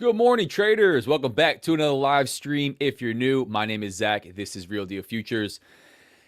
Good morning, traders. Welcome back to another live stream. If you're new, my name is Zach. This is Real Deal Futures.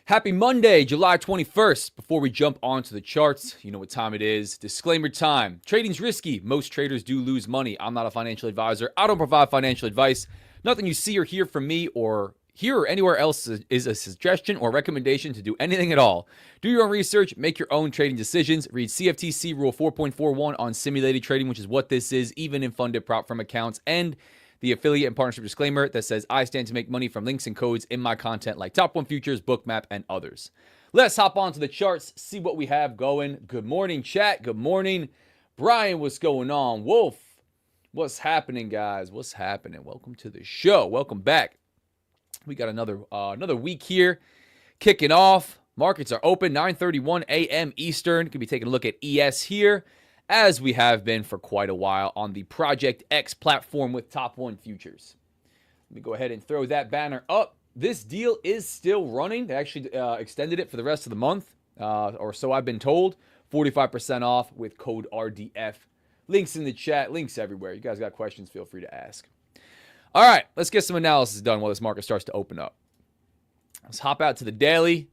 Happy Monday, July 21st. Before we jump onto the charts, you know what time it is. Disclaimer time. Trading's risky. Most traders do lose money. I'm not a financial advisor. I don't provide financial advice. Nothing you see or hear from me or here or anywhere else is a suggestion or recommendation to do anything at all. Do your own research, make your own trading decisions. Read CFTC Rule 4.41 on simulated trading, which is what this is, even in funded prop firm accounts, and the affiliate and partnership disclaimer that says I stand to make money from links and codes in my content like Top 1 Futures, Bookmap, and others. Let's hop on to the charts, see what we have going. Good morning, chat. Good morning. Brian, what's going on? Wolf, what's happening, guys? What's happening? Welcome to the show. Welcome back. We got another week here kicking off. Markets are open, 9:31 a.m. Eastern. Going to be taking a look at ES here, as we have been for quite a while on the Project X platform with Top 1 Futures. Let me go ahead and throw that banner up. This deal is still running. They actually extended it for the rest of the month, or so I've been told. 45% off with code RDF. Links in the chat, links everywhere. You guys got questions, feel free to ask. All right, let's get some analysis done while this market starts to open up. Let's hop out to the daily.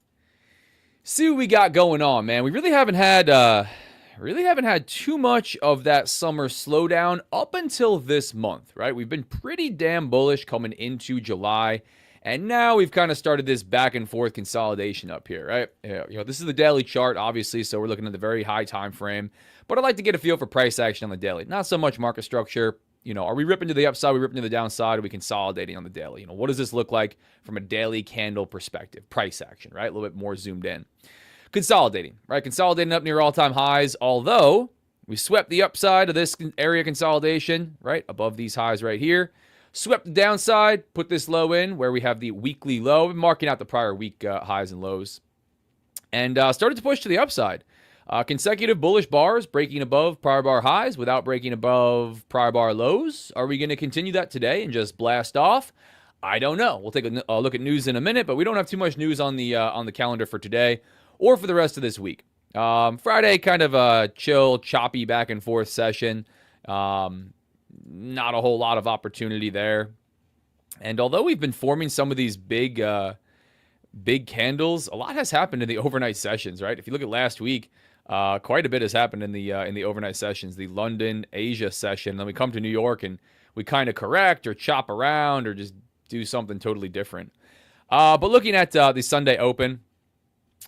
See what we got going on, man. We really haven't had too much of that summer slowdown up until this month, right? We've been pretty damn bullish coming into July, and now we've kind of started this back and forth consolidation up here, right? This is the daily chart, obviously, so we're looking at the very high time frame. But I'd like to get a feel for price action on the daily, not so much market structure. Are we ripping to the upside? Are we ripping to the downside? Are we consolidating on the daily? What does this look like from a daily candle perspective? Price action, right? A little bit more zoomed in. Consolidating, right? Consolidating up near all-time highs, although we swept the upside of this area consolidation, right? Above these highs right here. Swept the downside, put this low in where we have the weekly low. We're marking out the prior week highs and lows. And started to push to the upside. Consecutive bullish bars breaking above prior bar highs without breaking above prior bar lows. Are we going to continue that today and just blast off? I don't know. We'll take a look at news in a minute, but we don't have too much news on the calendar for today or for the rest of this week. Friday, kind of a chill, choppy back and forth session. Not a whole lot of opportunity there. And although we've been forming some of these big candles, a lot has happened in the overnight sessions, right? If you look at last week, quite a bit has happened in the overnight sessions, the London, Asia session. Then we come to New York and we kind of correct or chop around or just do something totally different. But looking at the Sunday open,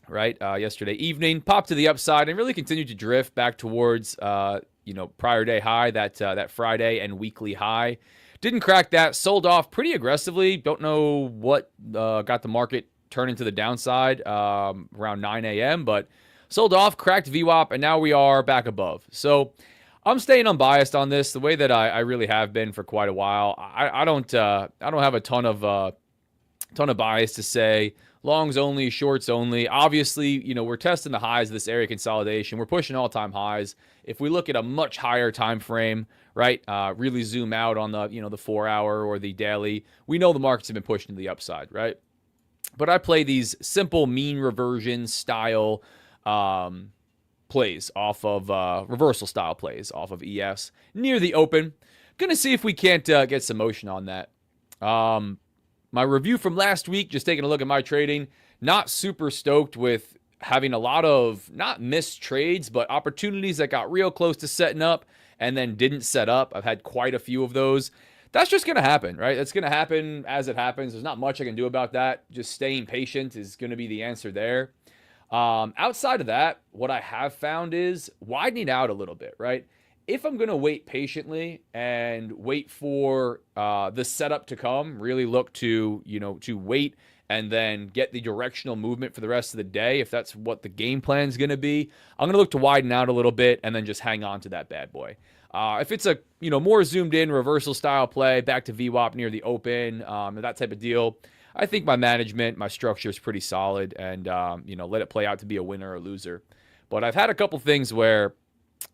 right, yesterday evening, popped to the upside and really continued to drift back towards prior day high, that Friday and weekly high. Didn't crack that, sold off pretty aggressively. Don't know what got the market turning to the downside around 9 a.m., but sold off, cracked VWAP, and now we are back above. So I'm staying unbiased on this, the way that I really have been for quite a while. I don't have a ton of bias to say longs only, shorts only. Obviously, we're testing the highs of this area consolidation. We're pushing all-time highs. If we look at a much higher time frame, right, really zoom out on the the 4-hour or the daily, we know the markets have been pushing to the upside, right? But I play these simple mean reversion style plays off of reversal style plays off of ES near the open. Gonna see if we can't get some motion on that. My review from last week, just taking a look at my trading, not super stoked with having a lot of not missed trades, but opportunities that got real close to setting up and then didn't set up. I've had quite a few of those. That's just going to happen, right? That's going to happen as it happens. There's not much I can do about that. Just staying patient is going to be the answer there. Outside of that, what I have found is widening out a little bit, right? If I'm going to wait patiently and wait for the setup to come, really look to wait and then get the directional movement for the rest of the day, if that's what the game plan is going to be, I'm going to look to widen out a little bit and then just hang on to that bad boy. If it's a more zoomed in reversal style play, back to VWAP near the open, that type of deal, I think my management, my structure is pretty solid, and let it play out to be a winner or loser. But I've had a couple things where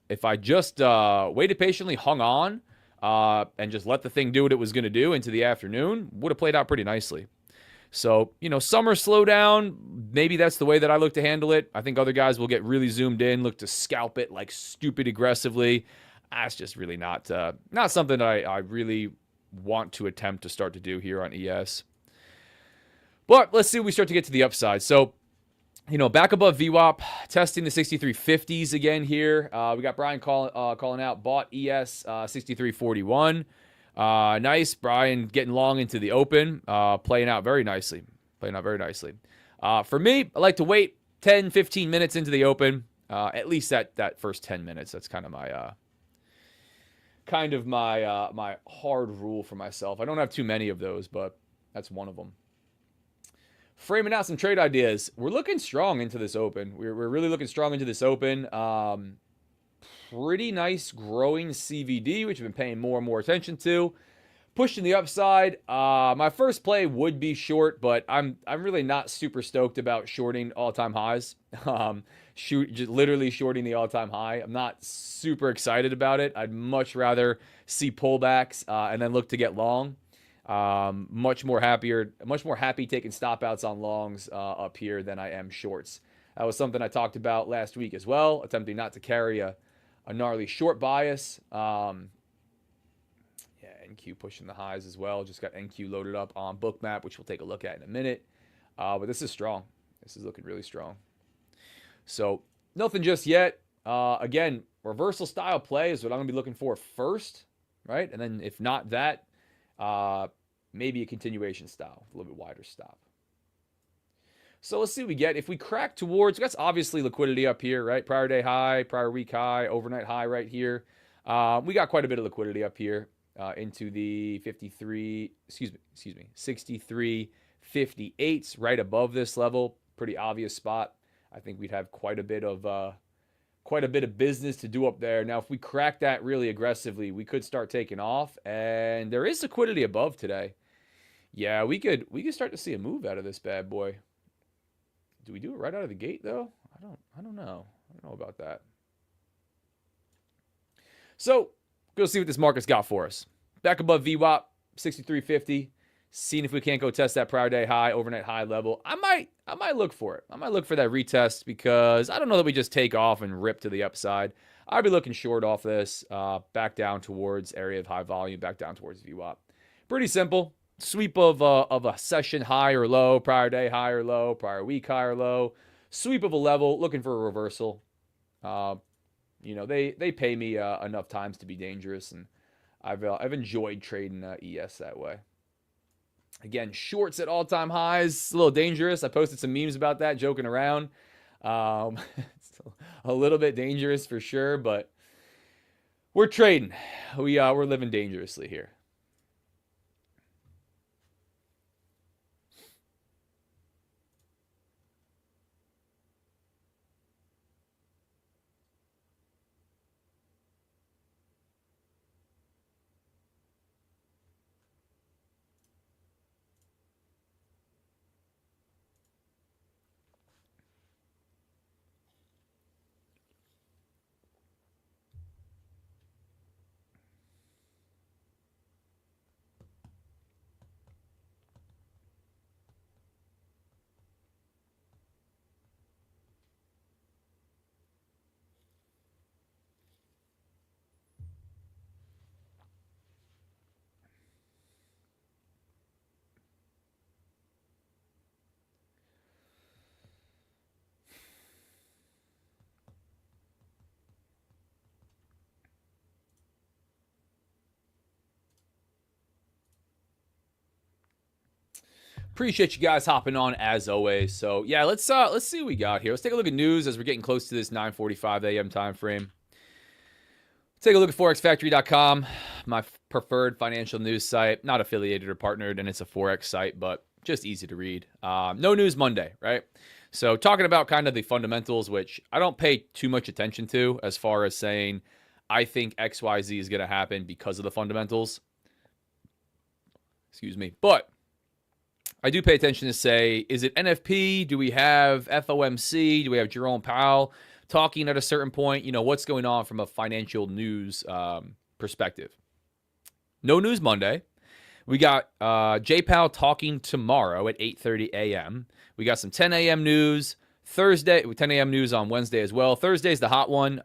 if I just waited patiently, hung on, and just let the thing do what it was going to do into the afternoon, would have played out pretty nicely. So, summer slowdown, maybe that's the way that I look to handle it. I think other guys will get really zoomed in, look to scalp it like stupid aggressively. That's just really not not something I really want to attempt to start to do here on ES. But let's see when we start to get to the upside. So, back above VWAP, testing the 6350s again here. We got Brian calling out, bought ES 6341. Nice. Brian getting long into the open, playing out very nicely. For me, I like to wait 10, 15 minutes into the open, at least that first 10 minutes. That's kind of my my hard rule for myself. I don't have too many of those, but that's one of them. Framing out some trade ideas. We're looking strong into this open. We're really looking strong into this open. Pretty nice growing CVD, which I've been paying more and more attention to. Pushing the upside. My first play would be short, but I'm really not super stoked about shorting all-time highs. Just literally shorting the all-time high. I'm not super excited about it. I'd much rather see pullbacks and then look to get long. Much more happy taking stop outs on longs up here than I am shorts. That was something I talked about last week as well, attempting not to carry a gnarly short bias. NQ pushing the highs as well. Just got NQ loaded up on Bookmap, which we'll take a look at in a minute. But this is strong. This is looking really strong. So nothing just yet. Again, reversal style play is what I'm going to be looking for first, right? And then if not that, maybe a continuation style, a little bit wider stop. So let's see what we get. If we crack towards, that's obviously liquidity up here, right? Prior day high, prior week high, overnight high right here. We got quite a bit of liquidity up here into the 63.58s right above this level. Pretty obvious spot. I think we'd have quite a bit of business to do up there. Now, if we crack that really aggressively, we could start taking off, and there is liquidity above today. Yeah, we could start to see a move out of this bad boy. Do we do it right out of the gate though? I don't know. I don't know about that. So, go see what this market's got for us. Back above VWAP, 63.50. Seeing if we can't go test that prior day high, overnight high level. I might look for it. I might look for that retest because I don't know that we just take off and rip to the upside. I'd be looking short off this, back down towards area of high volume, back down towards VWAP. Pretty simple. Sweep of a session high or low, prior day high or low, prior week high or low. Sweep of a level, looking for a reversal. They pay me enough times to be dangerous, and I've enjoyed trading ES that way. Again, shorts at all-time highs, a little dangerous. I posted some memes about that, joking around. It's a little bit dangerous for sure, but we're trading. We're living dangerously here. Appreciate you guys hopping on as always. So yeah, let's see what we got here. Let's take a look at news as we're getting close to this 9:45 a.m. time frame. Take a look at forexfactory.com, my preferred financial news site. Not affiliated or partnered, and it's a Forex site, but just easy to read. No news Monday, right? So talking about kind of the fundamentals, which I don't pay too much attention to as far as saying I think XYZ is going to happen because of the fundamentals. Excuse me. But I do pay attention to say, is it NFP? Do we have FOMC? Do we have Jerome Powell talking at a certain point? What's going on from a financial news perspective? No news Monday. We got Jay Powell talking tomorrow at 8:30 a.m. We got some 10 a.m. news. Thursday, 10 a.m. news on Wednesday as well. Thursday's the hot one.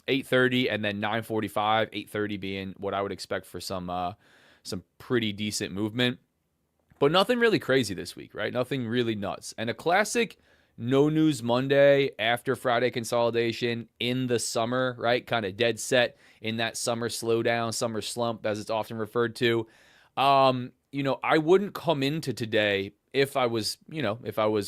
8:30 and then 9:45, 8:30 being what I would expect for some pretty decent movement. But nothing really crazy this week, right? Nothing really nuts. And a classic no news Monday after Friday consolidation in the summer, right? Kind of dead set in that summer slowdown, summer slump, as it's often referred to. I wouldn't come into today if I was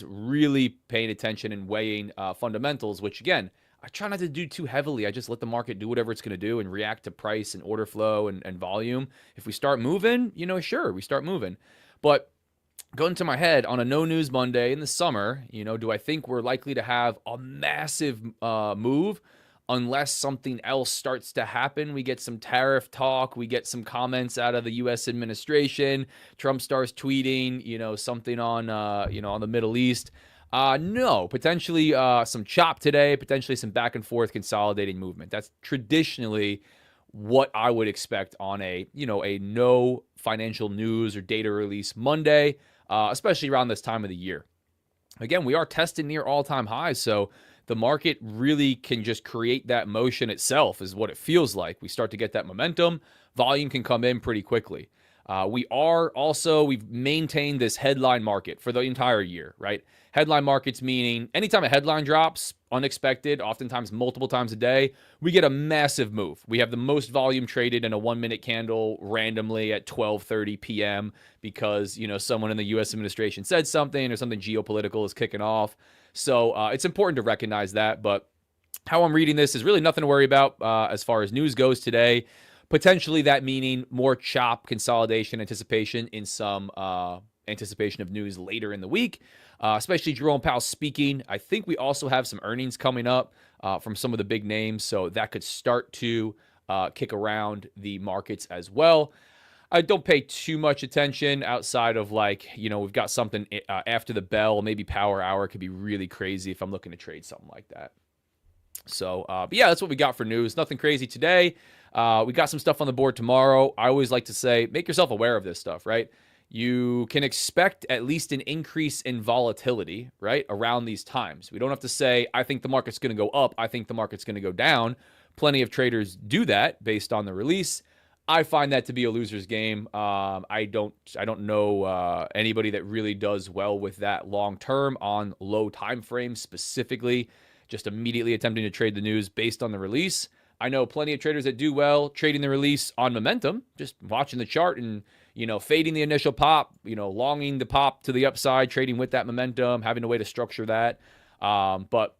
really paying attention and weighing fundamentals, which again, I try not to do too heavily. I just let the market do whatever it's going to do and react to price and order flow and volume. If we start moving, sure, we start moving. But going to my head on a no news Monday in the summer, do I think we're likely to have a massive move unless something else starts to happen? We get some tariff talk, we get some comments out of the U.S. administration, Trump starts tweeting, something on, on the Middle East. No, potentially some chop today, potentially some back and forth consolidating movement. That's traditionally what I would expect on a no financial news or data release Monday, especially around this time of the year. Again, we are testing near all-time highs, so the market really can just create that motion itself is what it feels like. We start to get that momentum. Volume can come in pretty quickly. We've maintained this headline market for the entire year, right? Headline markets meaning anytime a headline drops, unexpected, oftentimes multiple times a day, we get a massive move. We have the most volume traded in a 1-minute candle randomly at 12:30 p.m. because, someone in the U.S. administration said something or something geopolitical is kicking off. So it's important to recognize that. But how I'm reading this is really nothing to worry about as far as news goes today. Potentially that meaning more chop, consolidation, anticipation in some anticipation of news later in the week, especially Jerome Powell speaking. I think we also have some earnings coming up from some of the big names, so that could start to kick around the markets as well. I don't pay too much attention outside of we've got something after the bell, maybe power hour could be really crazy if I'm looking to trade something like that. So, but yeah, that's what we got for news. Nothing crazy today. We got some stuff on the board tomorrow. I always like to say, make yourself aware of this stuff, right? You can expect at least an increase in volatility, right, around these times. We don't have to say, I think the market's going to go up. I think the market's going to go down. Plenty of traders do that based on the release. I find that to be a loser's game. I don't know anybody that really does well with that long term on low time frames, specifically just immediately attempting to trade the news based on the release. I know plenty of traders that do well trading the release on momentum, just watching the chart and fading the initial pop, longing the pop to the upside, trading with that momentum, having a way to structure that. But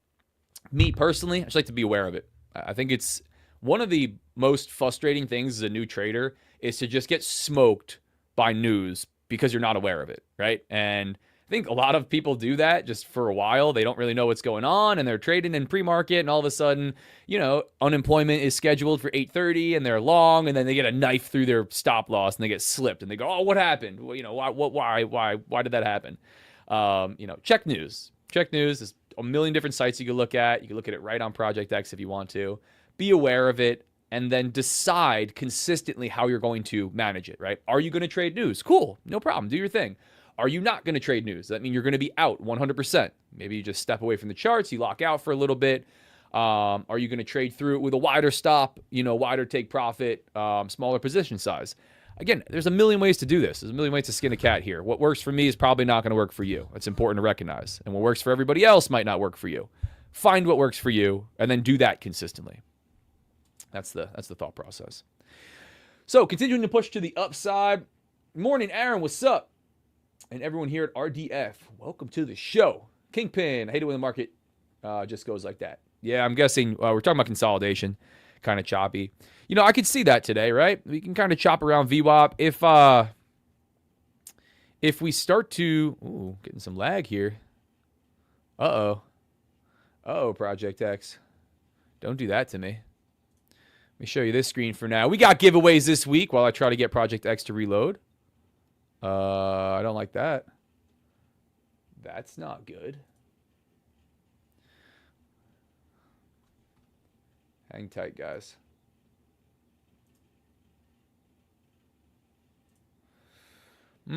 me personally, I just like to be aware of it. I think it's one of the most frustrating things as a new trader is to just get smoked by news because you're not aware of it, right? And I think a lot of people do that just for a while. They don't really know what's going on, and they're trading in pre-market, and all of a sudden, unemployment is scheduled for 8:30, and they're long, and then they get a knife through their stop loss, and they get slipped, and they go, "Oh, what happened? Why did that happen?" Check news. Check news. There's a million different sites you can look at. You can look at it right on Project X if you want to. Be aware of it, and then decide consistently how you're going to manage it, right? Are you going to trade news? Cool. No problem. Do your thing. Are you not going to trade news? Does that mean you're going to be out 100%? Maybe you just step away from the charts, you lock out for a little bit. Are you going to trade through it with a wider stop, wider take profit, smaller position size? Again, there's a million ways to do this. There's a million ways to skin a cat here. What works for me is probably not going to work for you. It's important to recognize. And what works for everybody else might not work for you. Find what works for you and then do that consistently. That's the thought process. So continuing to push to the upside. Morning, Aaron. What's up? And everyone here at RDF, welcome to the show. Kingpin, I hate it when the market just goes like that. Yeah, I'm guessing we're talking about consolidation, kind of choppy. I could see that today, right? We can kind of chop around VWAP. If we start to, getting some lag here. Uh-oh, Project X. Don't do that to me. Let me show you this screen for now. We got giveaways this week while I try to get Project X to reload. I don't like that. That's not good. Hang tight, guys. I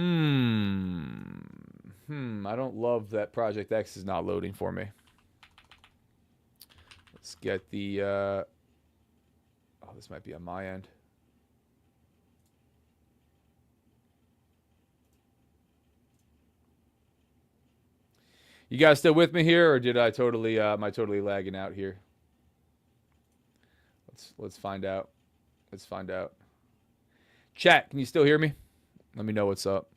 don't love that Project X is not loading for me. Let's get the Oh, this might be on my end. You guys still with me here, or did I totally am I totally lagging out here? Let's find out. Let's find out. Chat, can you still hear me? Let me know what's up.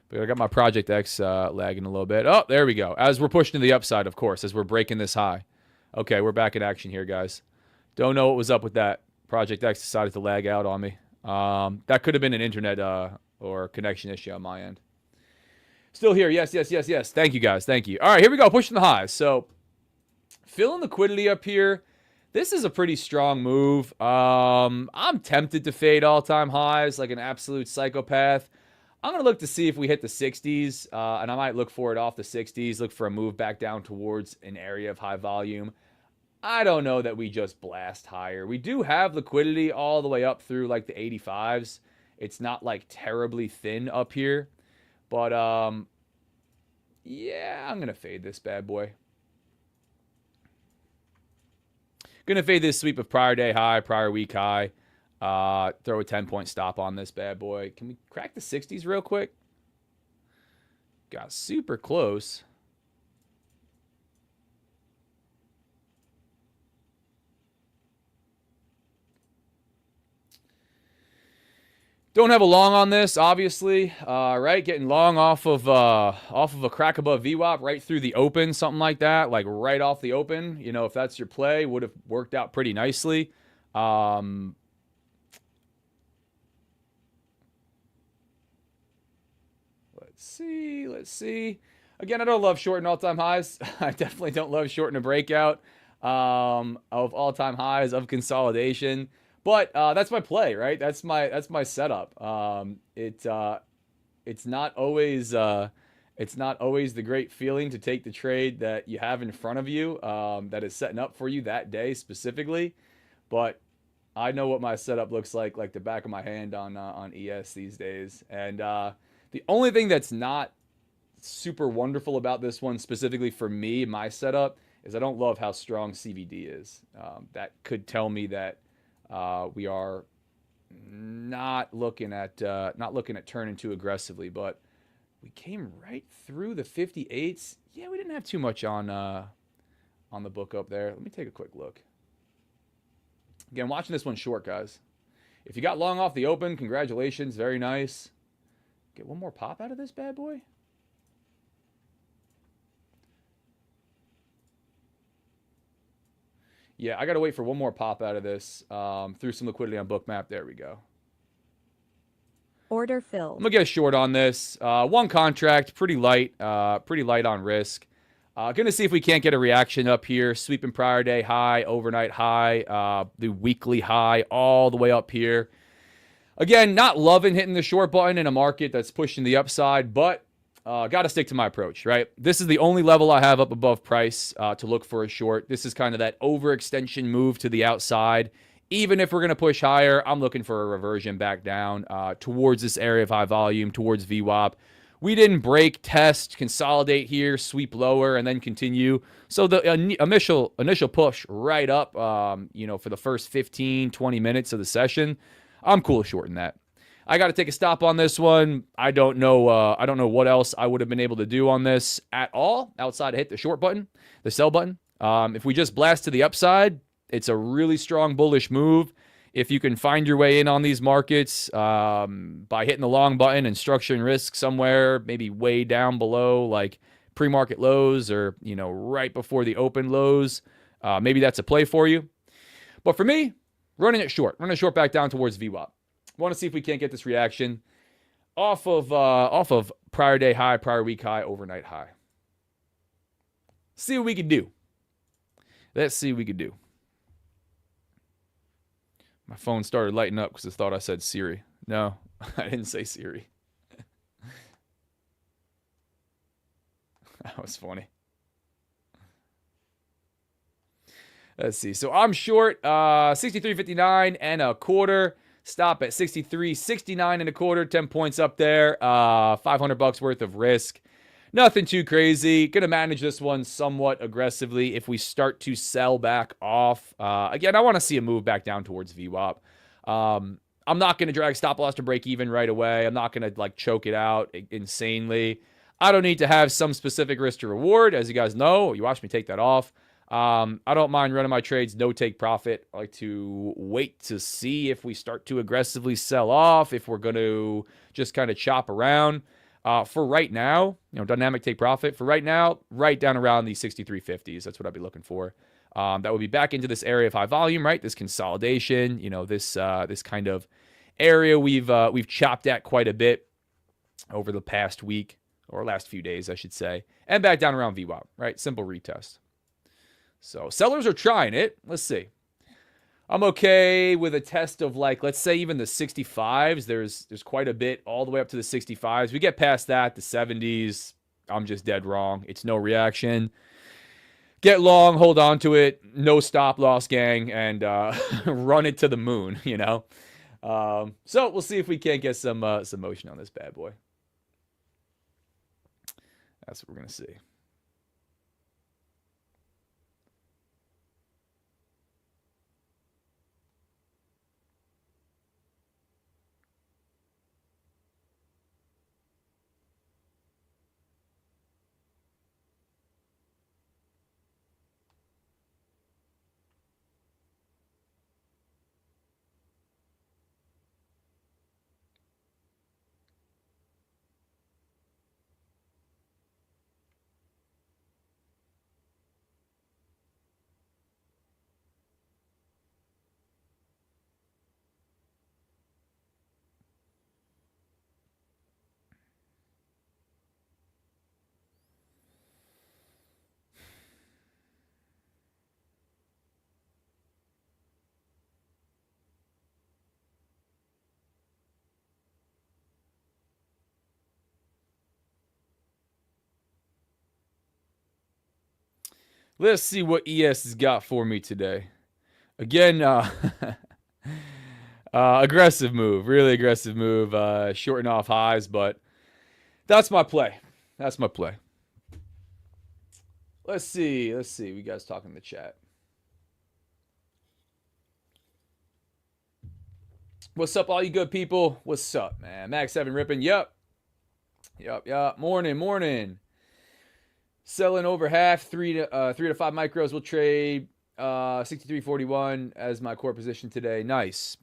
But I got my Project X lagging a little bit. Oh, there we go. As we're pushing to the upside, of course, as we're breaking this high. Okay, we're back in action here, guys. Don't know what was up with that. Project X decided to lag out on me. That could have been an internet or connection issue on my end. Still here. Yes. Thank you, guys. Thank you. All right, here we go. Pushing the highs. So, filling liquidity up here. This is a pretty strong move. I'm tempted to fade all-time highs like an absolute psychopath. I'm going to look to see if we hit the 60s, and I might look for it off the 60s, look for a move back down towards an area of high volume. I don't know that we just blast higher. We do have liquidity all the way up through like the 85s. It's not like terribly thin up here. But, yeah, I'm going to fade this bad boy. Going to fade this sweep of prior day high, prior week high. Throw a 10-point stop on this bad boy. Can we crack the 60s real quick? Got super close. Don't have a long on this, obviously, right? Getting long off of a crack above VWAP right through the open, something like that, like right off the open. You know, if that's your play, would have worked out pretty nicely. Let's see. Again, I don't love shorting all-time highs. I definitely don't love shorting a breakout of all-time highs of consolidation. But that's my play, right? That's my setup. It's not always the great feeling to take the trade that you have in front of you that is setting up for you that day specifically. But I know what my setup looks like the back of my hand on ES these days. And the only thing that's not super wonderful about this one specifically for me, my setup, is I don't love how strong CVD is. That could tell me that we are not looking at turning too aggressively, but we came right through the 58s. Yeah, we didn't have too much on the book up there. Let me take a quick look. Again, watching this one short, guys. If you got long off the open, congratulations, very nice. Get one more pop out of this bad boy. Yeah, I got to wait for one more pop out of this through some liquidity on Bookmap. There we go. Order filled. I'm going to get a short on this. One contract, pretty light on risk. Going to see if we can't get a reaction up here. Sweeping prior day high, overnight high, the weekly high, all the way up here. Again, not loving hitting the short button in a market that's pushing the upside, but got to stick to my approach, right? This is the only level I have up above price to look for a short. This is kind of that overextension move to the outside. Even if we're going to push higher, I'm looking for a reversion back down towards this area of high volume, towards VWAP. We didn't break, test, consolidate here, sweep lower, and then continue. So the initial push right up, for the first 15, 20 minutes of the session, I'm cool shorting that. I got to take a stop on this one. I don't know what else I would have been able to do on this at all outside of hit the short button, the sell button. If we just blast to the upside, it's a really strong bullish move. If you can find your way in on these markets by hitting the long button and structuring risk somewhere, maybe way down below like pre-market lows or, right before the open lows, maybe that's a play for you. But for me, running it short back down towards VWAP. Want to see if we can't get this reaction off of prior day high, prior week high, overnight high. See what we can do. Let's see what we can do. My phone started lighting up because it thought I said Siri. No, I didn't say Siri. That was funny. Let's see. So I'm short 63.59 and a quarter. Stop at 63.69 and a quarter. 10 points up there. $500 worth of risk. Nothing too crazy. Going to manage this one somewhat aggressively if we start to sell back off. Again, I want to see a move back down towards VWAP. I'm not going to drag stop loss to break even right away. I'm not going to like choke it out insanely. I don't need to have some specific risk to reward. As you guys know, you watch me take that off. I don't mind running my trades, no take profit. I like to wait to see if we start to aggressively sell off, if we're going to just kind of chop around. For right now, dynamic take profit. For right now, right down around the 63.50s. That's what I'd be looking for. That would be back into this area of high volume, right? This consolidation, this kind of area we've chopped at quite a bit over the past week, or last few days, I should say, and back down around VWAP, right? Simple retest. So sellers are trying it. Let's see. I'm okay with a test of like, let's say even the 65s. There's quite a bit all the way up to the 65s. We get past that, the 70s, I'm just dead wrong. It's no reaction. Get long, hold on to it, no stop loss, gang, and run it to the moon, So we'll see if we can't get some motion on this bad boy. That's what we're going to see. Let's see what ES has got for me today. Again, aggressive move, really aggressive move. Shorten off highs, but that's my play. That's my play. Let's see. We guys talking in the chat. What's up, all you good people? What's up, man? Max 7 ripping. Yup. Morning. Selling over half, 3 to 5 micros. We'll trade 63.41 as my core position today. Nice.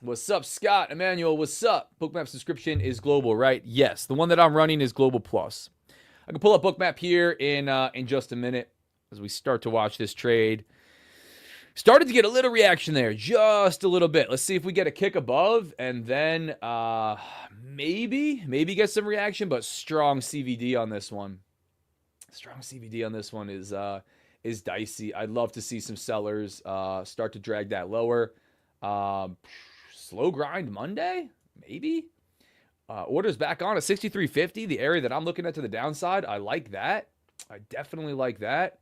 What's up, Scott? Emmanuel, what's up? Bookmap subscription is global, right? Yes, the one that I'm running is Global Plus. I can pull up Bookmap here in just a minute as we start to watch this trade. Started to get a little reaction there, just a little bit. Let's see if we get a kick above and then maybe get some reaction, but strong CVD on this one. Strong CVD on this one is dicey. I'd love to see some sellers start to drag that lower. Slow grind Monday, maybe. Orders back on at 63.50, the area that I'm looking at to the downside. I like that. I definitely like that.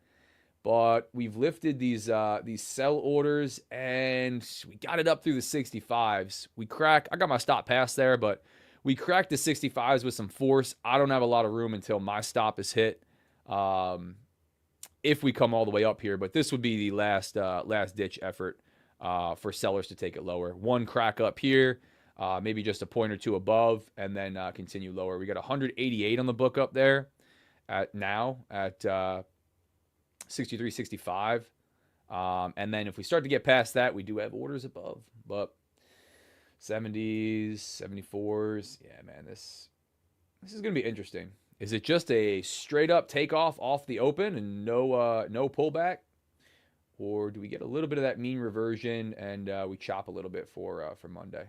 But we've lifted these sell orders, and we got it up through the 65s. I got my stop pass there, but we cracked the 65s with some force. I don't have a lot of room until my stop is hit. If we come all the way up here, but this would be the last ditch effort for sellers to take it lower. One crack up here, maybe just a point or two above, and then continue lower. We got 188 on the book up there at 63.65. And then if we start to get past that, we do have orders above. But 70s, 74s, yeah, man, this is going to be interesting. Is it just a straight up takeoff off the open and no pullback? Or do we get a little bit of that mean reversion and we chop a little bit for Monday,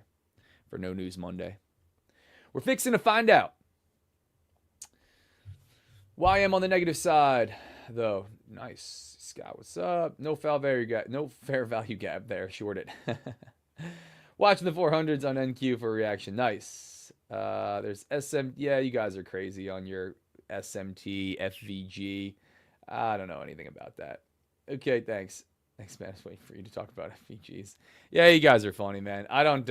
for No News Monday? We're fixing to find out. YM on the negative side, though. Nice. Scott, what's up? No fair value gap there. Short it. Watching the 400s on NQ for a reaction. Nice. There's SM. Yeah, you guys are crazy on your SMT, FVG. I don't know anything about that. Okay, thanks. Thanks, man. I was waiting for you to talk about FVGs. Yeah, you guys are funny, man. I don't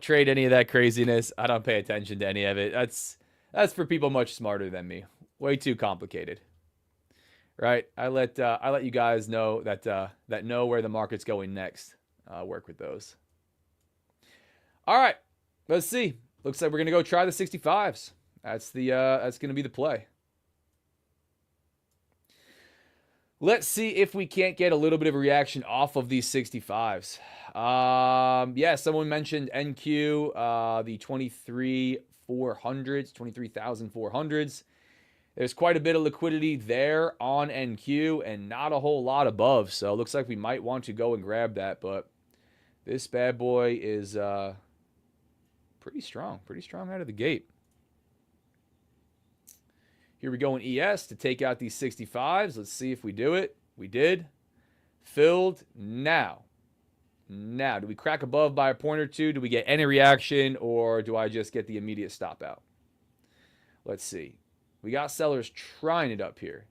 trade any of that craziness. I don't pay attention to any of it. That's That's for people much smarter than me. Way too complicated. Right? I let you guys know that know where the market's going next. Work with those. All right. Let's see. Looks like we're going to go try the 65s. That's going to be the play. Let's see if we can't get a little bit of a reaction off of these 65s. Yeah, someone mentioned NQ, the 23,400s. There's quite a bit of liquidity there on NQ and not a whole lot above. So it looks like we might want to go and grab that. But this bad boy is pretty strong out of the gate. Here we go in ES to take out these 65s. Let's see if we do it. We did. Filled now. Now, do we crack above by a point or two? Do we get any reaction, or do I just get the immediate stop out? Let's see. We got sellers trying it up here.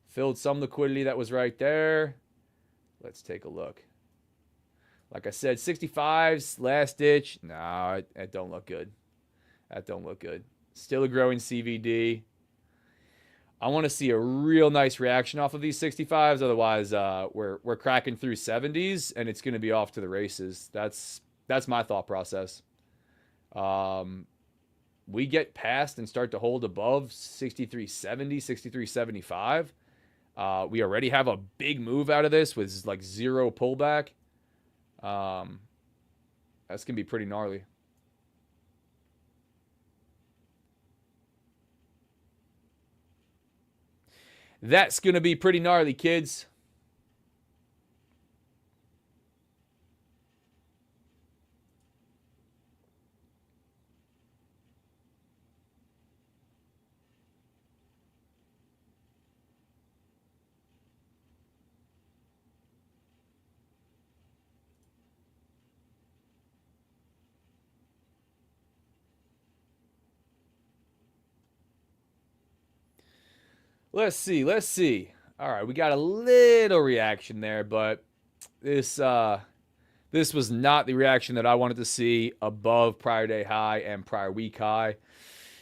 Filled some liquidity that was right there. Let's take a look. Like I said, 65s, last ditch. No, that don't look good. Still a growing CVD. I want to see a real nice reaction off of these 65s. Otherwise, we're cracking through 70s, and it's going to be off to the races. That's my thought process. We get past and start to hold above 63.70, 63.75. We already have a big move out of this with like zero pullback. That's going to be pretty gnarly. That's going to be pretty gnarly, kids. Let's see. All right, we got a little reaction there, but this was not the reaction that I wanted to see above prior day high and prior week high.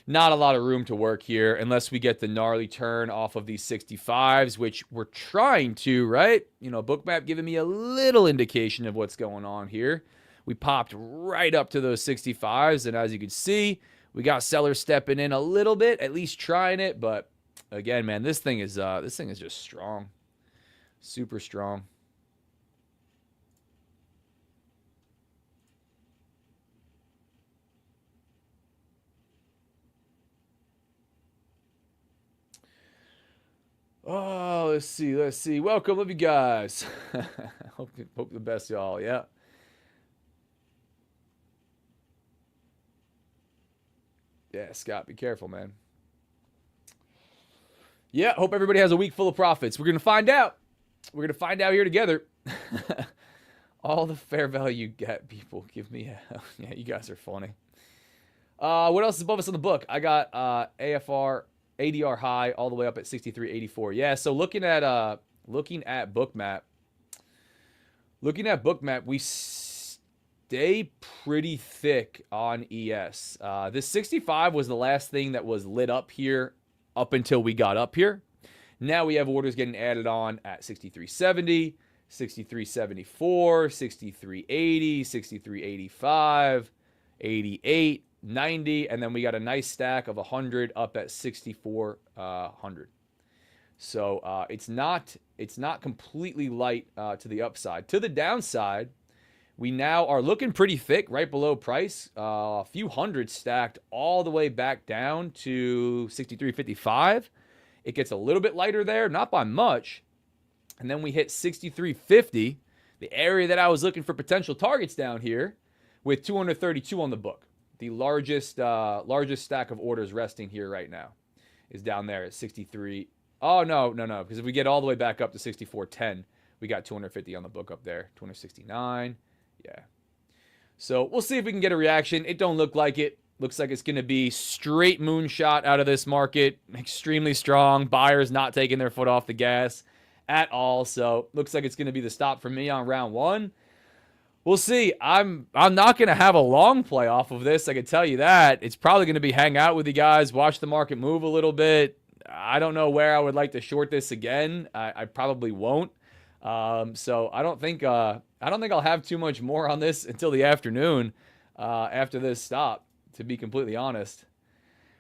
Not a lot of room to work here unless we get the gnarly turn off of these 65s, which we're trying to, right? You know, Bookmap giving me a little indication of what's going on here. We popped right up to those 65s, and as you can see, we got sellers stepping in a little bit, at least trying it, but again, man, this thing is just strong. Super strong. Oh, let's see. Welcome, love you guys. hope the best, y'all. Yeah. Yeah, Scott, be careful, man. Yeah, hope everybody has a week full of profits. We're going to find out. We're going to find out here together. All the fair value gap people give me hell. Yeah, you guys are funny. What else is above us on the book? I got ADR high all the way up at 63.84. Yeah, so looking at Bookmap, we stay pretty thick on ES. This 65 was the last thing that was lit up here up until we got up here. Now we have orders getting added on at 63.70, 63.74, 63.80, 63.85, 88, 90, and then we got a nice stack of 100 up at 6400. So it's not completely light to the upside. To the downside, we now are looking pretty thick right below price. A few hundred stacked all the way back down to 63.55. It gets a little bit lighter there, not by much. And then we hit 63.50, the area that I was looking for potential targets down here, with 232 on the book. The largest stack of orders resting here right now is down there at 63. Oh, no. Because if we get all the way back up to 64.10, we got 250 on the book up there. 269. Yeah. So we'll see if we can get a reaction. It don't look like it. Looks like it's going to be straight moonshot out of this market. Extremely strong. Buyers not taking their foot off the gas at all. So looks like it's going to be the stop for me on round one. We'll see. I'm not going to have a long play off of this. I can tell you that. It's probably going to be hang out with you guys, watch the market move a little bit. I don't know where I would like to short this again. I probably won't. So I don't think I'll have too much more on this until the afternoon after this stop, to be completely honest.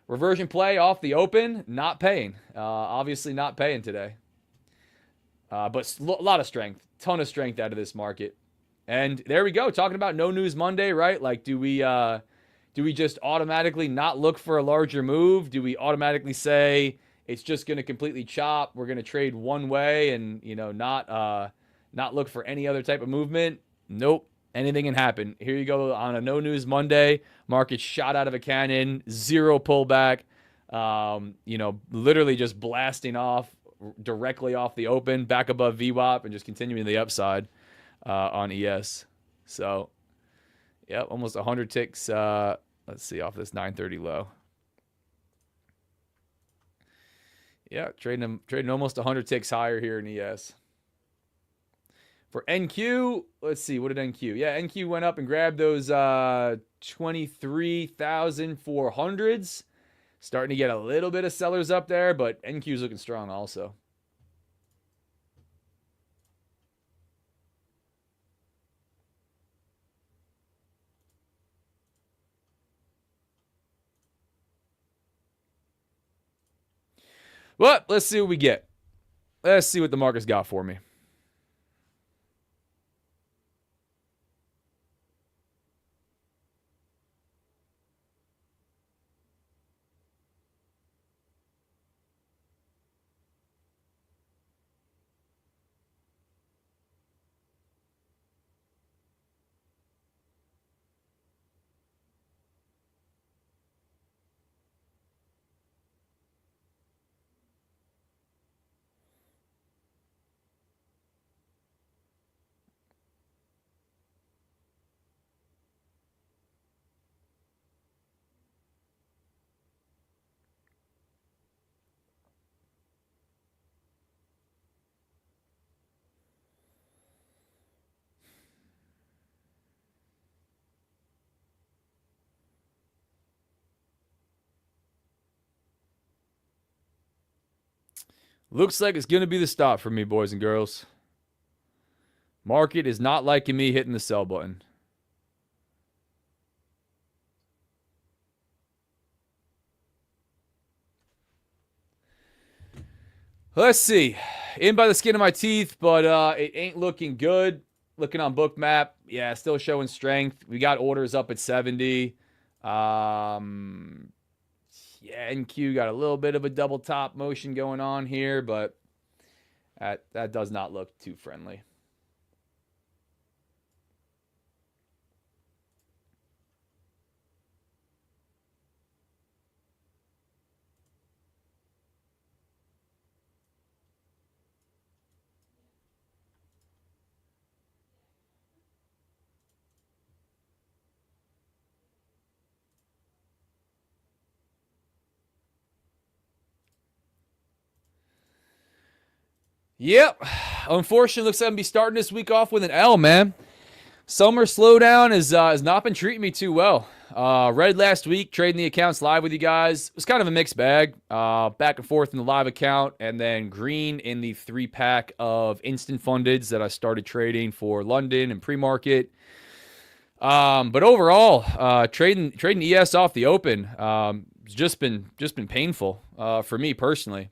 Reversion play off the open, not paying. Obviously not paying today. But a lot of strength, ton of strength out of this market. And there we go, talking about no news Monday, right? Like, do we just automatically not look for a larger move? Do we automatically say it's just going to completely chop? We're going to trade one way and, not look for any other type of movement? Nope. Anything can happen. Here you go on a no news Monday. Market shot out of a cannon, zero pullback. Literally just blasting off directly off the open, back above VWAP, and just continuing the upside on ES. So, yeah, almost 100 ticks. Let's see, off this 930 low. Yeah, trading almost 100 ticks higher here in ES. For NQ, let's see, what did NQ? Yeah, NQ went up and grabbed those 23,400s. Starting to get a little bit of sellers up there, but NQ's looking strong also. But let's see what we get. Let's see what the market's got for me. Looks like it's going to be the stop for me, boys and girls. Market is not liking me hitting the sell button. Let's see. In by the skin of my teeth, but it ain't looking good. Looking on Bookmap, yeah, still showing strength. We got orders up at 70. Yeah, NQ got a little bit of a double top motion going on here, but that does not look too friendly. Yep. Unfortunately, looks like I'm going to be starting this week off with an L, man. Summer slowdown has not been treating me too well. Red last week, trading the accounts live with you guys. It was kind of a mixed bag. Back and forth in the live account, and then green in the 3-pack of instant fundeds that I started trading for London and pre-market. But overall, trading ES off the open, it's just been painful for me personally.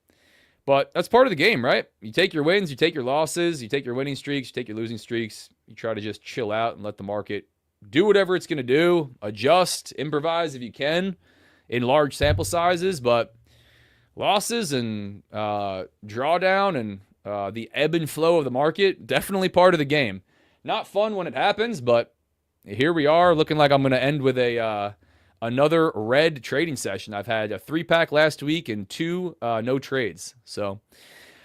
But that's part of the game, right? You take your wins, you take your losses, you take your winning streaks, you take your losing streaks. You try to just chill out and let the market do whatever it's going to do, adjust, improvise if you can in large sample sizes. But losses and drawdown and the ebb and flow of the market, definitely part of the game. Not fun when it happens, but here we are looking like I'm going to end with another red trading session. I've had a 3-pack last week and 2 no trades. So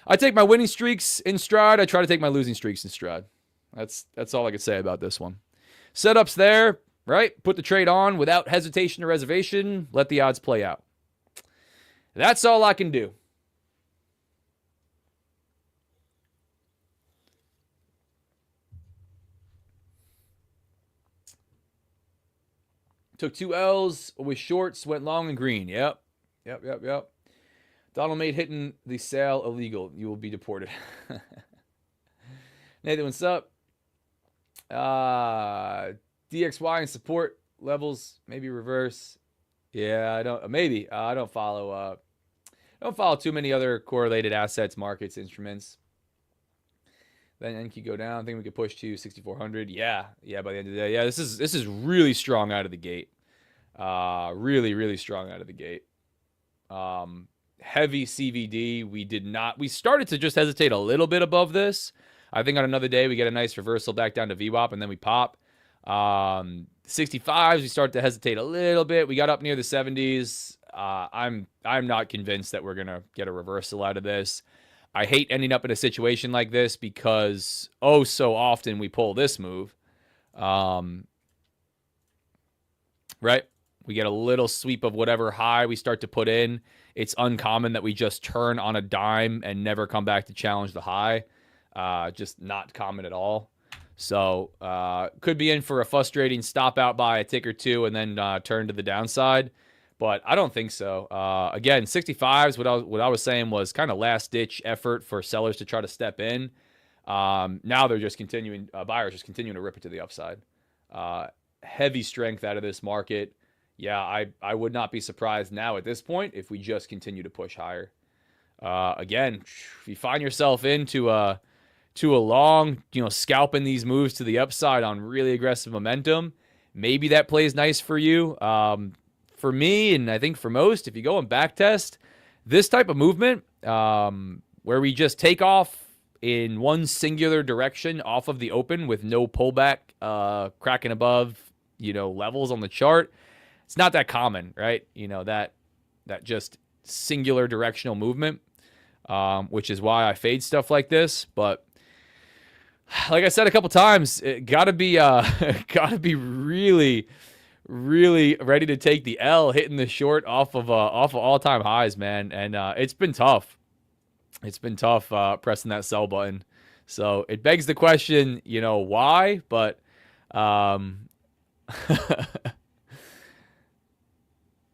I take my winning streaks in stride. I try to take my losing streaks in stride. That's all I can say about this one. Setups there, right? Put the trade on without hesitation or reservation. Let the odds play out. That's all I can do. Took 2 L's with shorts, went long and green. Yep. Donald made hitting the sale illegal. You will be deported. Nathan, what's up? DXY and support levels, maybe reverse. Yeah, I don't. Maybe I don't follow. Don't follow too many other correlated assets, markets, instruments. Then NQ go down. I think we could push to 6,400. Yeah. By the end of the day, yeah. This is really strong out of the gate. Really strong out of the gate. Heavy CVD. We started to just hesitate a little bit above this. I think on another day we get a nice reversal back down to VWAP and then we pop. 65s, we start to hesitate a little bit. We got up near the 70s. I'm not convinced that we're gonna get a reversal out of this. I hate ending up in a situation like this because so often we pull this move. Right? We get a little sweep of whatever high we start to put in. It's uncommon that we just turn on a dime and never come back to challenge the high. Just not common at all. So could be in for a frustrating stop out by a tick or two and then turn to the downside. But I don't think so. Again, 65s, what I was saying was kind of last-ditch effort for sellers to try to step in. Now they're just continuing, buyers just continuing to rip it to the upside. Heavy strength out of this market. Yeah, I would not be surprised now at this point if we just continue to push higher. Again, if you find yourself into a long, scalping these moves to the upside on really aggressive momentum, maybe that plays nice for you. For me, and I think for most, if you go and back test, this type of movement, where we just take off in one singular direction off of the open with no pullback, cracking above, levels on the chart, it's not that common, right? That just singular directional movement, which is why I fade stuff like this. But like I said a couple times, it gotta be really ready to take the L, hitting the short off of all-time highs, man. And it's been tough. It's been tough pressing that sell button. So it begs the question, why? But on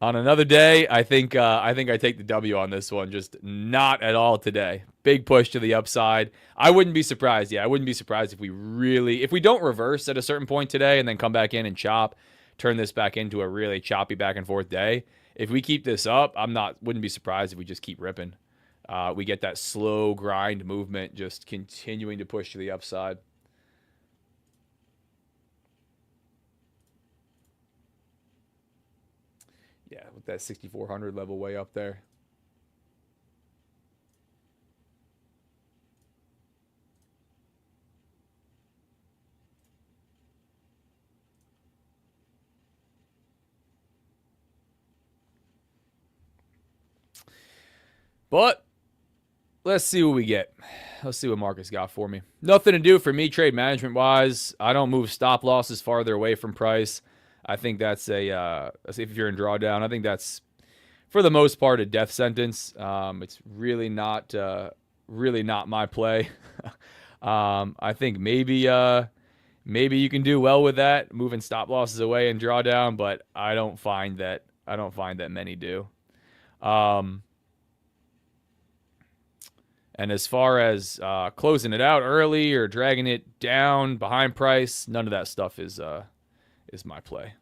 another day, I think I take the W on this one. Just not at all today. Big push to the upside. I wouldn't be surprised. Yeah, I wouldn't be surprised if we don't reverse at a certain point today and then come back in and chop, turn this back into a really choppy back and forth day. If we keep this up, wouldn't be surprised if we just keep ripping. We get that slow grind movement just continuing to push to the upside. Yeah, with that 6,400 level way up there. But let's see what we get. Let's see what Marcus got for me. Nothing to do for me trade management wise. I don't move stop losses farther away from price. I think that's if you're in drawdown, I think that's for the most part a death sentence. It's really not my play. I think maybe you can do well with that, moving stop losses away and drawdown, but I don't find that many do. And as far as closing it out early or dragging it down behind price, none of that stuff is my play.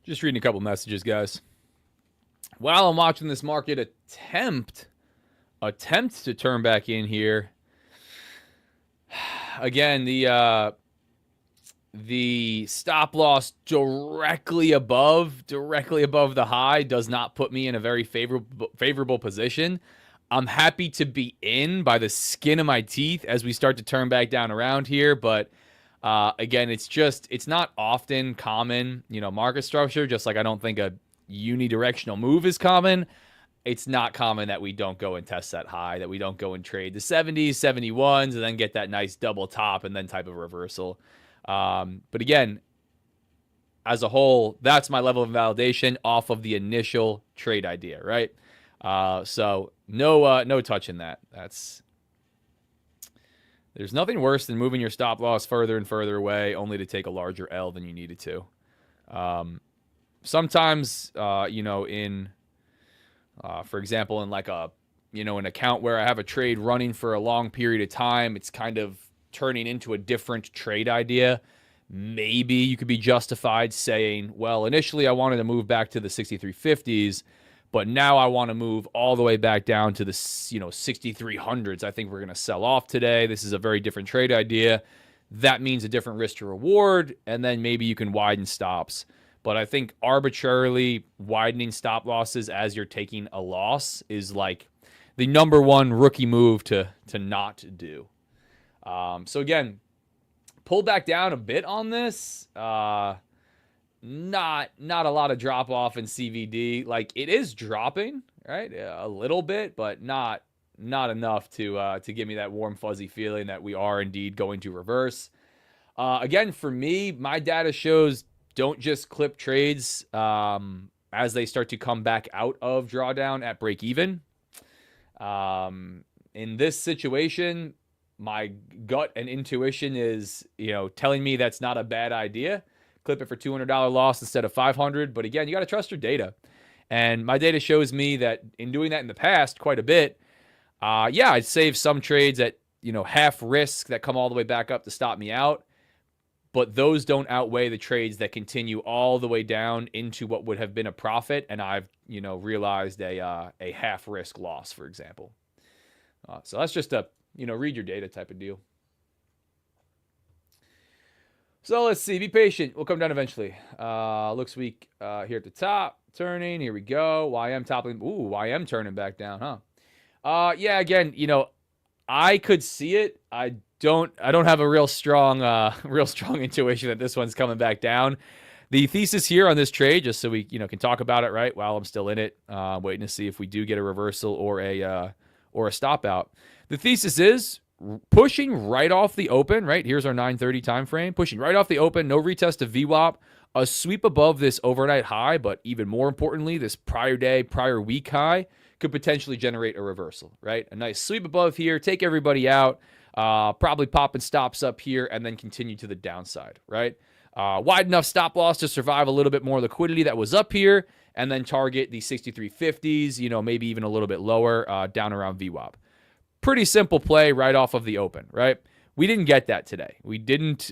Just reading a couple messages, guys. While I'm watching this market attempt to turn back in here, again, the stop loss directly above the high does not put me in a very favorable position. I'm happy to be in by the skin of my teeth as we start to turn back down around here, but again, it's not often common, market structure, just like I don't think a unidirectional move is common. It's not common that we don't go and test that high, that we don't go and trade the 70s, 71s, and then get that nice double top and then type of reversal. But again, as a whole, that's my level of validation off of the initial trade idea, right? So no touching that. There's nothing worse than moving your stop loss further and further away only to take a larger L than you needed to. Sometimes, for example, in like an account where I have a trade running for a long period of time, it's kind of turning into a different trade idea. Maybe you could be justified saying, well, initially I wanted to move back to the 6350s, but now I want to move all the way back down to the 6300s. I think we're going to sell off today. This is a very different trade idea. That means a different risk to reward, and then maybe you can widen stops. But I think arbitrarily widening stop losses as you're taking a loss is like the number one rookie move to not do. So again, pull back down a bit on this. Not a lot of drop off in CVD. Like, it is dropping, right? A little bit, but not enough to give me that warm fuzzy feeling that we are indeed going to reverse. Again, for me, my data shows don't just clip trades as they start to come back out of drawdown at break even. In this situation, my gut and intuition is, telling me that's not a bad idea. Clip it for $200 loss instead of $500. But again, you got to trust your data. And my data shows me that in doing that in the past quite a bit, I'd save some trades at, half risk that come all the way back up to stop me out. But those don't outweigh the trades that continue all the way down into what would have been a profit. And I've, realized a half risk loss, for example. So that's just a, read your data type of deal. So let's see. Be patient. We'll come down eventually. Looks weak here at the top. Turning. Here we go. YM toppling. Ooh, YM turning back down, huh? Yeah, again, I could see it. I don't have a real strong intuition that this one's coming back down. The thesis here on this trade, just so we can talk about it right while I'm still in it, waiting to see if we do get a reversal or a stop out. The thesis is pushing right off the open, right? Here's our 9:30 time frame. Pushing right off the open, no retest of VWAP, a sweep above this overnight high, but even more importantly, this prior day, prior week high could potentially generate a reversal, right? A nice sweep above here, take everybody out, probably popping stops up here, and then continue to the downside, right? Wide enough stop loss to survive a little bit more liquidity that was up here, and then target the 6350s, maybe even a little bit lower, down around VWAP. Pretty simple play right off of the open, right? We didn't get that today. We didn't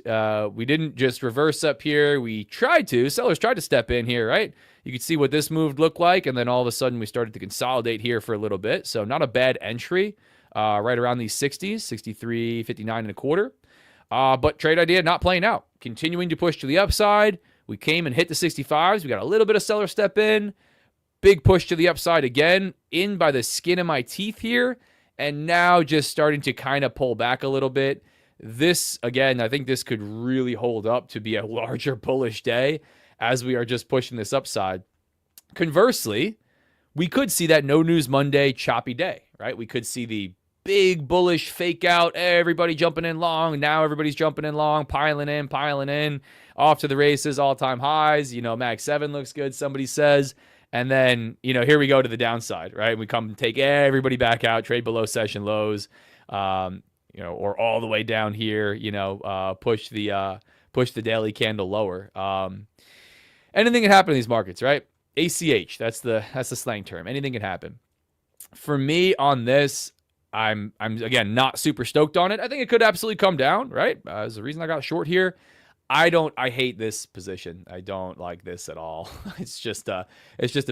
just reverse up here. We tried to. Sellers tried to step in here, right? You could see what this move looked like, and then all of a sudden we started to consolidate here for a little bit. So not a bad entry, right around these 60s, 63, 59 and a quarter. But trade idea not playing out. Continuing to push to the upside. We came and hit the 65s. We got a little bit of seller step in. Big push to the upside again, in by the skin of my teeth here. And now just starting to kind of pull back a little bit. This, again, I think this could really hold up to be a larger bullish day as we are just pushing this upside. Conversely, we could see that no news Monday choppy day, right? We could see the big bullish fake out, everybody jumping in long. Now everybody's jumping in long, piling in, off to the races, all-time highs. Mag 7 looks good, somebody says. And then, here we go to the downside, right? We come take everybody back out, trade below session lows, or all the way down here, push the daily candle lower. Anything can happen in these markets, right? ACH, that's the slang term. Anything can happen. For me on this, I'm again not super stoked on it. I think it could absolutely come down, right? There's the reason I got short here. I hate this position. I don't like this at all. It's just a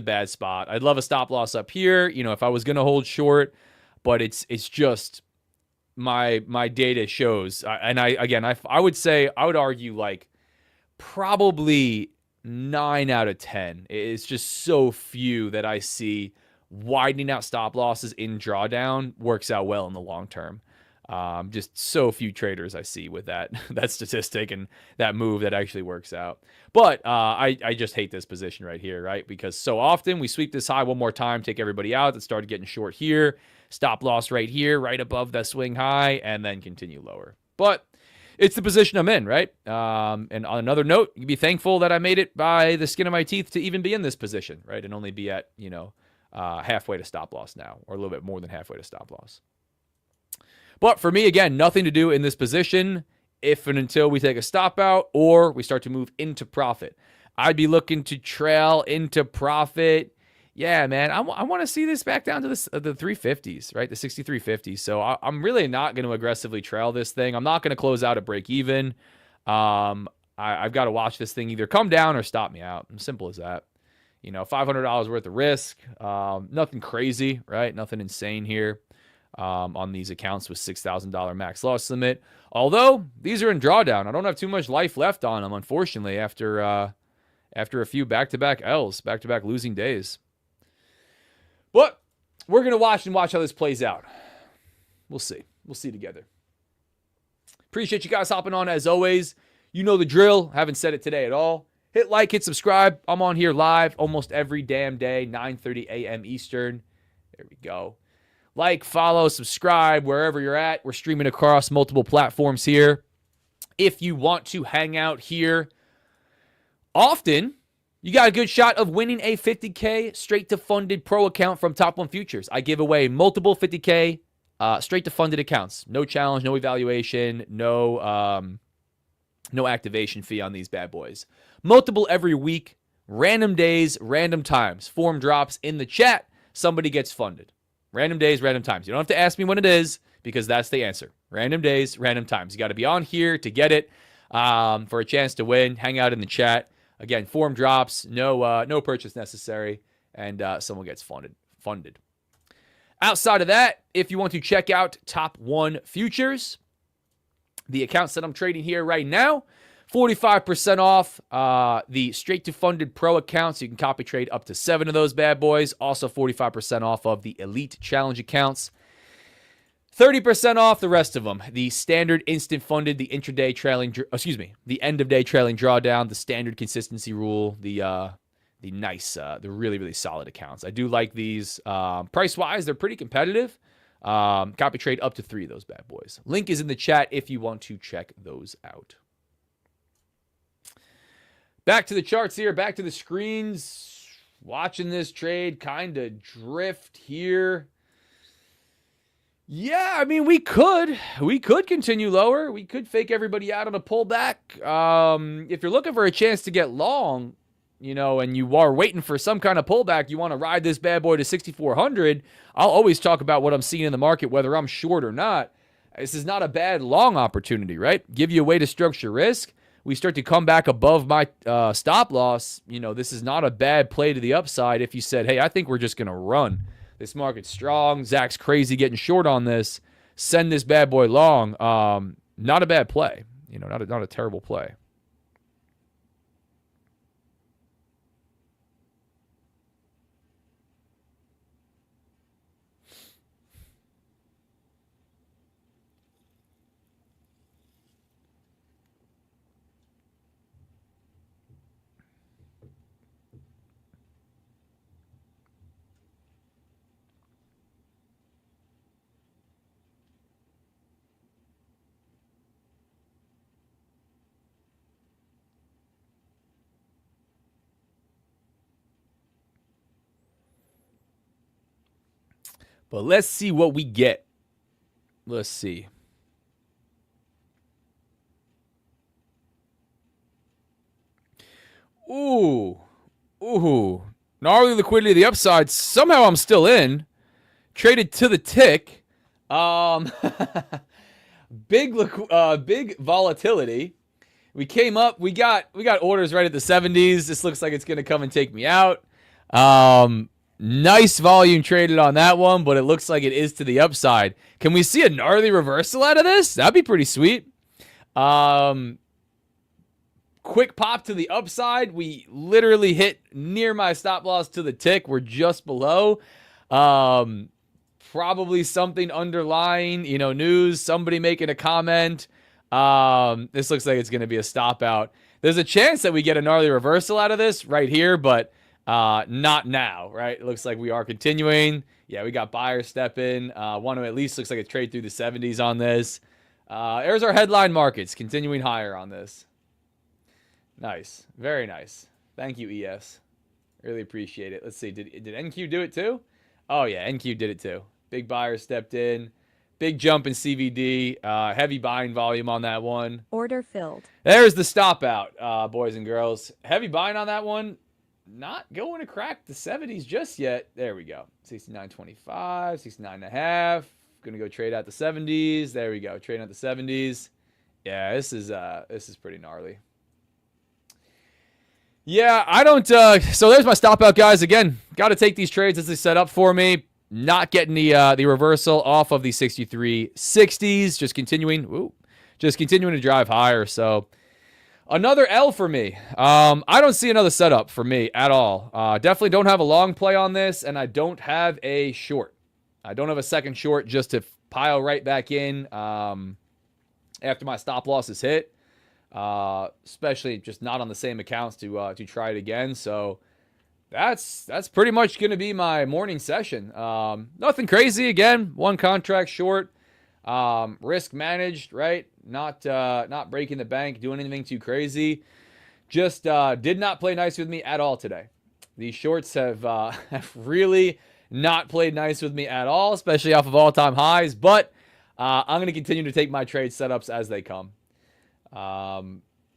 bad spot. I'd love a stop loss up here, if I was going to hold short, but it's just my data shows. I would argue like probably 9 out of 10. It's just so few that I see widening out stop losses in drawdown works out well in the long term. Just so few traders I see with that statistic and that move that actually works out. But I just hate this position right here, right? Because so often we sweep this high one more time, take everybody out that started getting short here, stop loss right here, right above that swing high, and then continue lower. But it's the position I'm in, right? And on another note, you can be thankful that I made it by the skin of my teeth to even be in this position, right? And only be at, halfway to stop loss now, or a little bit more than halfway to stop loss. But for me, again, nothing to do in this position if and until we take a stop out or we start to move into profit. I'd be looking to trail into profit. Yeah, man, I want to see this back down to the 350s, right? The 6350s. So I'm really not going to aggressively trail this thing. I'm not going to close out at break even. I've got to watch this thing either come down or stop me out. Simple as that. $500 worth of risk. Nothing crazy, right? Nothing insane here. On these accounts with $6,000 max loss limit. Although these are in drawdown, I don't have too much life left on them, unfortunately, after a few back-to-back L's, back-to-back losing days. But we're going to watch how this plays out. We'll see. We'll see together. Appreciate you guys hopping on as always. You know the drill. Haven't said it today at all. Hit like, hit subscribe. I'm on here live almost every damn day, 9:30 a.m. Eastern. There we go. Like, follow, subscribe, wherever you're at. We're streaming across multiple platforms here. If you want to hang out here often, you got a good shot of winning a $50K straight to funded pro account from Top 1 Futures. I give away multiple $50K straight to funded accounts. No challenge, no evaluation, no activation fee on these bad boys. Multiple every week, random days, random times. Form drops in the chat. Somebody gets funded. Random days, random times. You don't have to ask me when it is because that's the answer. Random days, random times. You got to be on here to get it for a chance to win. Hang out in the chat. Again, form drops, no purchase necessary, and someone gets funded. Outside of that, if you want to check out Top 1 Futures, the accounts that I'm trading here right now, 45% off the straight to funded pro accounts. You can copy trade up to 7 of those bad boys. Also 45% off of the elite challenge accounts. 30% off the rest of them. The standard instant funded, the intraday trailing, the end of day trailing drawdown, the standard consistency rule, the nice, the really, really solid accounts. I do like these. Price wise, they're pretty competitive. Copy trade up to 3 of those bad boys. Link is in the chat if you want to check those out. Back to the charts here, back to the screens. Watching this trade kind of drift here. Yeah, I mean, we could continue lower. We could fake everybody out on a pullback. If you're looking for a chance to get long, and you are waiting for some kind of pullback, you want to ride this bad boy to 6,400. I'll always talk about what I'm seeing in the market, whether I'm short or not. This is not a bad long opportunity, right? Give you a way to structure risk. We start to come back above my stop loss. This is not a bad play to the upside if you said, hey, I think we're just going to run. This market's strong. Zach's crazy getting short on this. Send this bad boy long. Not a bad play. Not a terrible play. But let's see what we get. Let's see. Ooh. Gnarly liquidity to the upside. Somehow I'm still in. Traded to the tick. Big volatility. We came up. We got orders right at the 70s. This looks like it's going to come and take me out. Nice volume traded on that one, but it looks like it is to the upside. Can we see a gnarly reversal out of this? That'd be pretty sweet. Quick pop to the upside. We literally hit near my stop loss to the tick. We're just below. Probably something underlying, news, somebody making a comment. This looks like it's going to be a stop out. There's a chance that we get a gnarly reversal out of this right here, but not now, right? It looks like we are continuing. Yeah, we got buyers step in. Want to at least looks like a trade through the 70s on this. There's our headline markets continuing higher on this. Nice. Very nice. Thank you, ES. Really appreciate it. Let's see. Did NQ do it too? Oh, yeah. NQ did it too. Big buyer stepped in. Big jump in CVD. Heavy buying volume on that one. Order filled. There's the stop out, boys and girls. Heavy buying on that one. Not going to crack the 70s just yet. There we go. 69.25, 69.5. Going to go trade out the 70s. There we go. Trading out the 70s. Yeah, this is pretty gnarly. Yeah, I don't so there's my stop out, guys. Again, got to take these trades as they set up for me. Not getting the reversal off of the 63.60s. Just continuing to drive higher. So another L for me. I don't see another setup for me at all. Definitely don't have a long play on this, and I don't have a short. I don't have a second short just to pile right back in after my stop loss is hit. Especially just not on the same accounts to try it again. So that's pretty much going to be my morning session. Nothing crazy. Again, one contract short, risk managed, right? Not breaking the bank, doing anything too crazy. Just did not play nice with me at all today. These shorts have really not played nice with me at all, especially off of all-time highs. But I'm going to continue to take my trade setups as they come.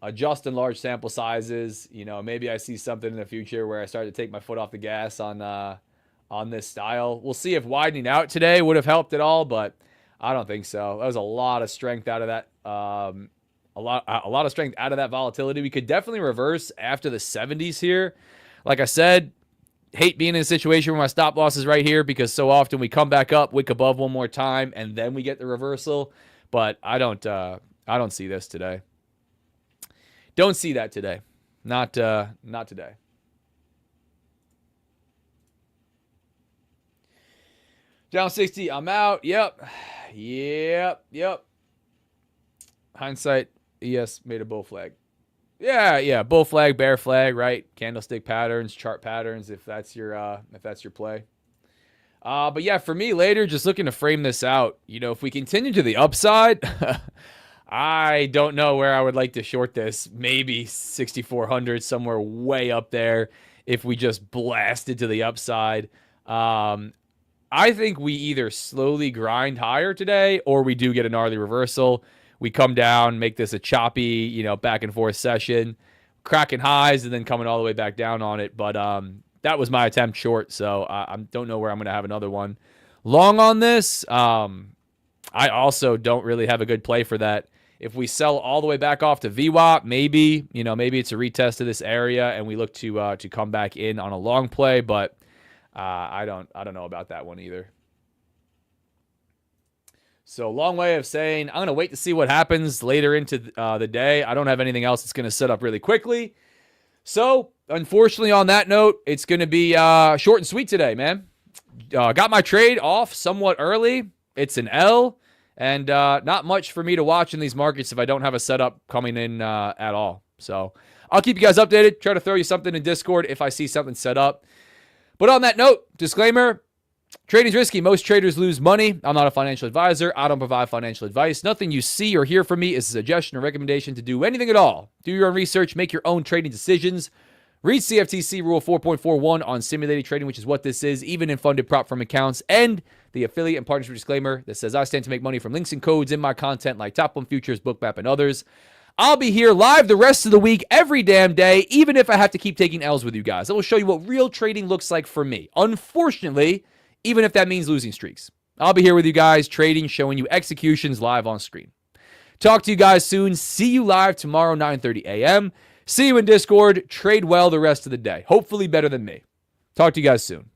Adjust in large sample sizes. Maybe I see something in the future where I start to take my foot off the gas on this style. We'll see if widening out today would have helped at all, but I don't think so. That was a lot of strength out of that. A lot of strength out of that volatility. We could definitely reverse after the 70s here. Like I said, hate being in a situation where my stop loss is right here because so often we come back up, wick above one more time, and then we get the reversal. But I don't see this today. Don't see that today. Not today. Down 60, I'm out. Yep. Hindsight, ES made a bull flag. Yeah, bull flag, bear flag, right? Candlestick patterns, chart patterns, if that's your play. But yeah, for me later, just looking to frame this out, if we continue to the upside, I don't know where I would like to short this. Maybe 6,400, somewhere way up there if we just blasted to the upside. I think we either slowly grind higher today or we do get a gnarly reversal. We come down, make this a choppy, back and forth session, cracking highs and then coming all the way back down on it. But that was my attempt short, so I don't know where I'm going to have another one. Long on this, I also don't really have a good play for that. If we sell all the way back off to VWAP, maybe it's a retest of this area and we look to come back in on a long play, but I don't know about that one either. So long way of saying I'm going to wait to see what happens later into the day. I don't have anything else that's going to set up really quickly. So unfortunately on that note, it's going to be short and sweet today, man. Got my trade off somewhat early. It's an L. And not much for me to watch in these markets if I don't have a setup coming in at all. So I'll keep you guys updated. Try to throw you something in Discord if I see something set up. But on that note, disclaimer, trading's risky. Most traders lose money. I'm not a financial advisor. I don't provide financial advice. Nothing you see or hear from me is a suggestion or recommendation to do anything at all. Do your own research. Make your own trading decisions. Read CFTC Rule 4.41 on simulated trading, which is what this is, even in funded prop firm accounts, and the affiliate and partnership disclaimer that says I stand to make money from links and codes in my content like Top 1 Futures, Bookmap, and others. I'll be here live the rest of the week, every damn day, even if I have to keep taking L's with you guys. I will show you what real trading looks like for me. Unfortunately, even if that means losing streaks. I'll be here with you guys, trading, showing you executions live on screen. Talk to you guys soon. See you live tomorrow, 9:30 a.m. See you in Discord. Trade well the rest of the day. Hopefully better than me. Talk to you guys soon.